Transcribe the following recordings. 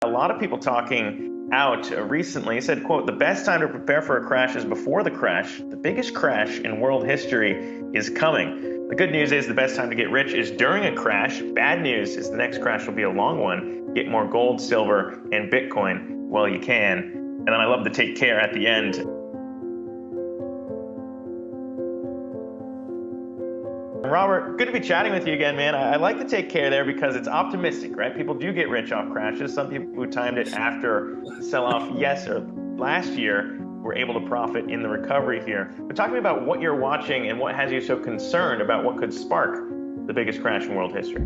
a lot of people talking out recently said, quote, the best time to prepare for a crash is before the crash. The biggest crash in world history is coming. The good news is the best time to get rich is during a crash. Bad news is the next crash will be a long one. Get more gold, silver, and Bitcoin while you can. And then I love the take care at the end. Robert, good to be chatting with you again, man. I like the take care there because it's optimistic, right? People do get rich off crashes. Some people who timed it after the sell-off last year were able to profit in the recovery here. But talk to me about what you're watching and what has you so concerned about what could spark the biggest crash in world history.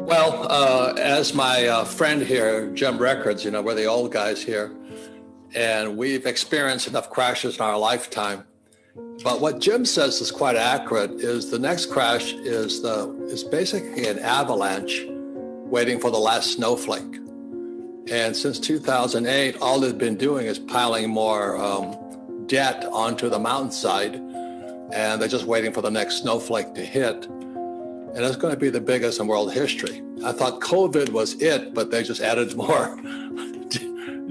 Well, as my friend here, Jim Records, we're the old guys here, and we've experienced enough crashes in our lifetime. But what Jim says is quite accurate, is the next crash is basically an avalanche waiting for the last snowflake. And since 2008, all they've been doing is piling more debt onto the mountainside, and they're just waiting for the next snowflake to hit. And it's going to be the biggest in world history. I thought COVID was it, but they just added more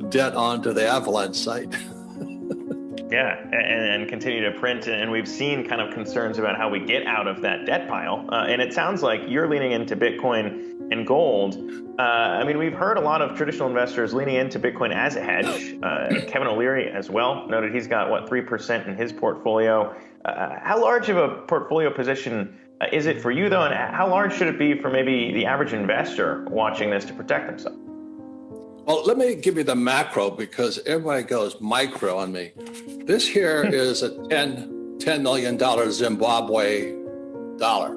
debt onto the avalanche site. Yeah, and continue to print. And we've seen kind of concerns about how we get out of that debt pile. And it sounds like you're leaning into Bitcoin and gold. We've heard a lot of traditional investors leaning into Bitcoin as a hedge. Kevin O'Leary as well noted he's got, 3% in his portfolio. How large of a portfolio position is it for you, though? And how large should it be for maybe the average investor watching this to protect themselves? Well, let me give you the macro because everybody goes micro on me. This here is a $10 million Zimbabwe dollar.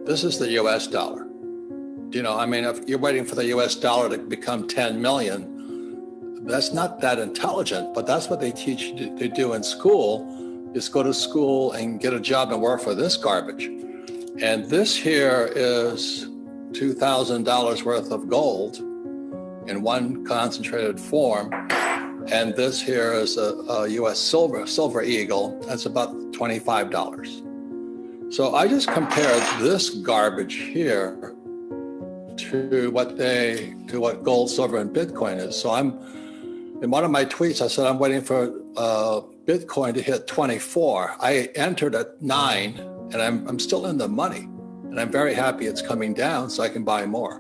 This is the US dollar. If you're waiting for the US dollar to become 10 million, that's not that intelligent, but that's what they teach you to do in school, is go to school and get a job and work for this garbage. And this here is $2,000 worth of gold in one concentrated form, and this here is a U.S. silver eagle. That's about $25. So I just compared this garbage here to what gold, silver, and Bitcoin is. So in one of my tweets, I said I'm waiting for Bitcoin to hit 24. I entered at 9, and I'm still in the money, and I'm very happy it's coming down so I can buy more.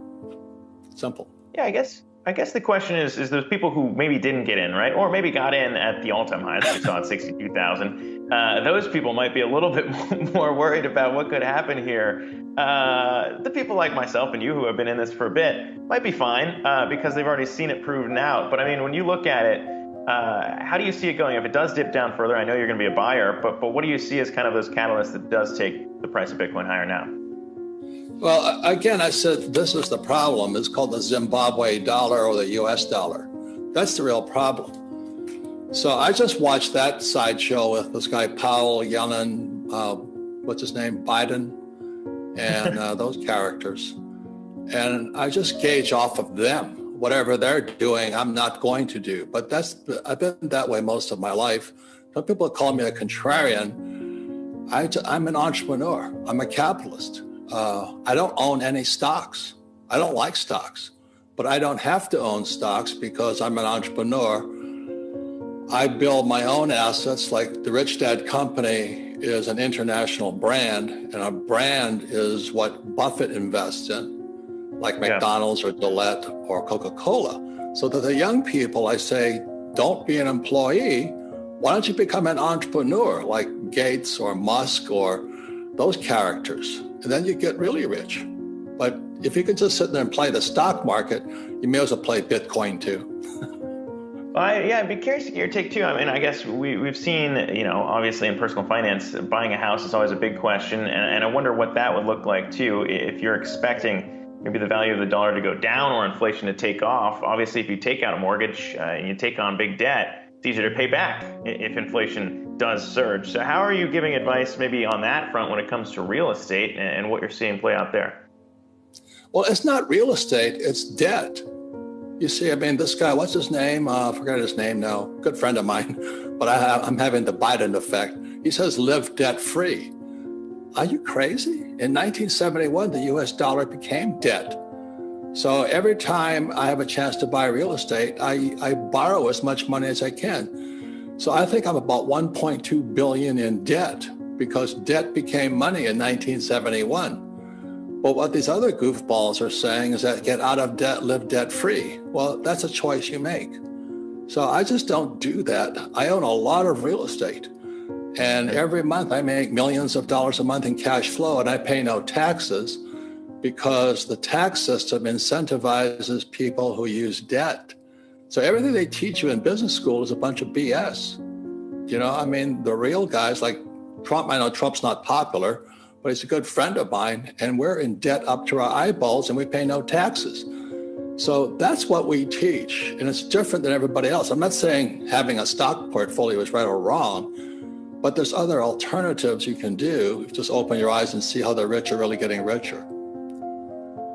Simple. Yeah, I guess the question is those people who maybe didn't get in, right? Or maybe got in at the all-time highs we saw at 62,000. Those people might be a little bit more worried about what could happen here. The people like myself and you who have been in this for a bit might be fine because they've already seen it proven out. But when you look at it, how do you see it going? If it does dip down further, I know you're going to be a buyer, but what do you see as kind of those catalysts that does take the price of Bitcoin higher now? Well, again, I said this is the problem. It's called the Zimbabwe dollar or the US dollar. That's the real problem. So I just watched that sideshow with this guy, Powell, Yellen, what's his name, Biden, and those characters. And I just gauge off of them. Whatever they're doing, I'm not going to do. But I've been that way most of my life. Some people call me a contrarian. I'm an entrepreneur. I'm a capitalist. I don't own any stocks. I don't like stocks, but I don't have to own stocks because I'm an entrepreneur. I build my own assets. Like the Rich Dad Company is an international brand, and a brand is what Buffett invests in, like McDonald's or Gillette or Coca-Cola. So to the young people, I say, don't be an employee. Why don't you become an entrepreneur like Gates or Musk or those characters? And then you get really rich. But if you can just sit there and play the stock market, you may as well play Bitcoin too. I'd be curious to get your take too. I guess we've seen, obviously in personal finance, buying a house is always a big question. And I wonder what that would look like too, if you're expecting maybe the value of the dollar to go down or inflation to take off. Obviously, if you take out a mortgage and you take on big debt, it's easier to pay back if inflation does surge. So how are you giving advice maybe on that front when it comes to real estate and what you're seeing play out there? Well, it's not real estate, it's debt. You see, this guy, what's his name? I forgot his name now. Good friend of mine, but I'm having the Biden effect. He says, live debt free. Are you crazy? In 1971, the US dollar became debt. So every time I have a chance to buy real estate, I borrow as much money as I can. So I think I'm about 1.2 billion in debt because debt became money in 1971. But what these other goofballs are saying is that get out of debt, live debt free. Well, that's a choice you make. So I just don't do that. I own a lot of real estate. And every month I make millions of dollars a month in cash flow, and I pay no taxes because the tax system incentivizes people who use debt. So everything they teach you in business school is a bunch of BS. I mean, the real guys like Trump, I know Trump's not popular, but he's a good friend of mine, and we're in debt up to our eyeballs and we pay no taxes. So that's what we teach, and it's different than everybody else. I'm not saying having a stock portfolio is right or wrong, but there's other alternatives you can do. Just open your eyes and see how the rich are really getting richer.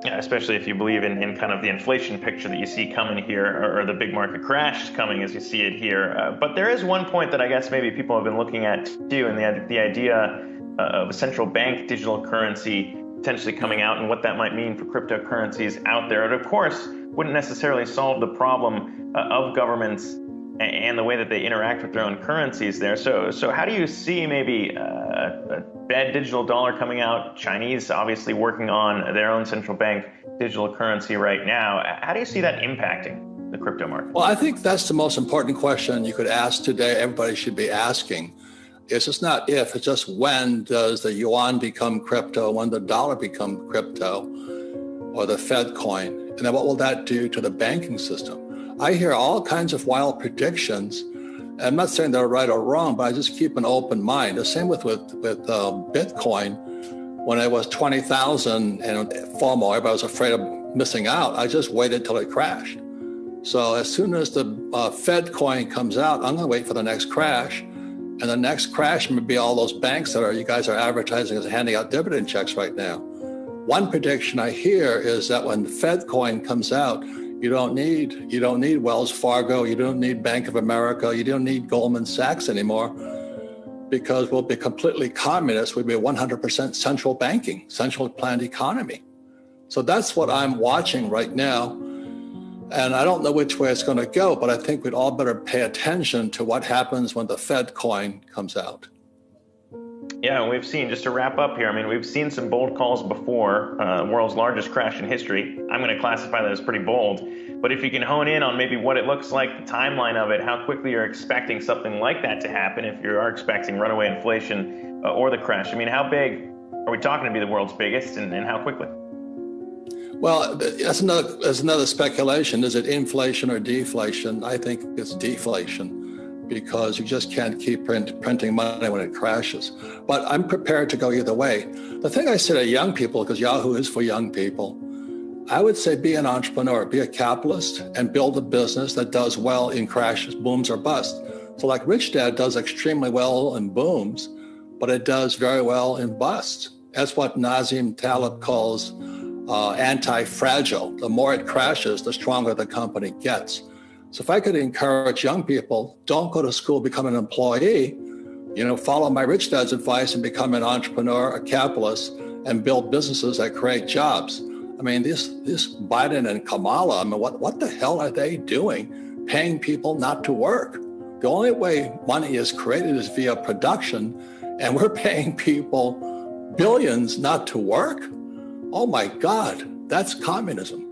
Yeah, especially if you believe in kind of the inflation picture that you see coming here, or the big market crash coming as you see it here. But there is one point that I guess maybe people have been looking at too, and the idea of a central bank digital currency potentially coming out and what that might mean for cryptocurrencies out there. It, of course, wouldn't necessarily solve the problem of governments and the way that they interact with their own currencies there. So how do you see maybe a bad digital dollar coming out? Chinese obviously working on their own central bank digital currency right now. How do you see that impacting the crypto market? Well, I think that's the most important question you could ask today. Everybody should be asking. It's just not if, it's just when does the yuan become crypto, when the dollar become crypto, or the Fed coin? And then what will that do to the banking system? I hear all kinds of wild predictions. I'm not saying they're right or wrong, but I just keep an open mind. The same with Bitcoin. When it was 20,000 and FOMO, everybody was afraid of missing out. I just waited till it crashed. So as soon as the Fed coin comes out, I'm going to wait for the next crash. And the next crash may be all those banks that you guys are advertising as handing out dividend checks right now. One prediction I hear is that when the Fed coin comes out, you don't need Wells Fargo, you don't need Bank of America, you don't need Goldman Sachs anymore, because we'll be completely communist. We'll be 100% central banking, central planned economy. So that's what I'm watching right now. And I don't know which way it's going to go, but I think we'd all better pay attention to what happens when the Fed coin comes out. Yeah, we've seen, just to wrap up here, I mean, we've seen some bold calls before, world's largest crash in history. I'm going to classify that as pretty bold. But if you can hone in on maybe what it looks like, the timeline of it, how quickly you're expecting something like that to happen, if you are expecting runaway inflation or the crash, I mean, how big are we talking to be the world's biggest, and how quickly? Well, that's another speculation. Is it inflation or deflation? I think it's deflation, because you just can't keep printing money when it crashes. But I'm prepared to go either way. The thing I say to young people, because Yahoo is for young people, I would say be an entrepreneur, be a capitalist, and build a business that does well in crashes, booms, or busts. So like Rich Dad does extremely well in booms, but it does very well in busts. That's what Nassim Taleb calls anti-fragile. The more it crashes, the stronger the company gets. So if I could encourage young people, don't go to school, become an employee, follow my Rich Dad's advice and become an entrepreneur, a capitalist, and build businesses that create jobs. I mean, this Biden and Kamala, I mean, what the hell are they doing? Paying people not to work. The only way money is created is via production, and we're paying people billions not to work. Oh my God, that's communism.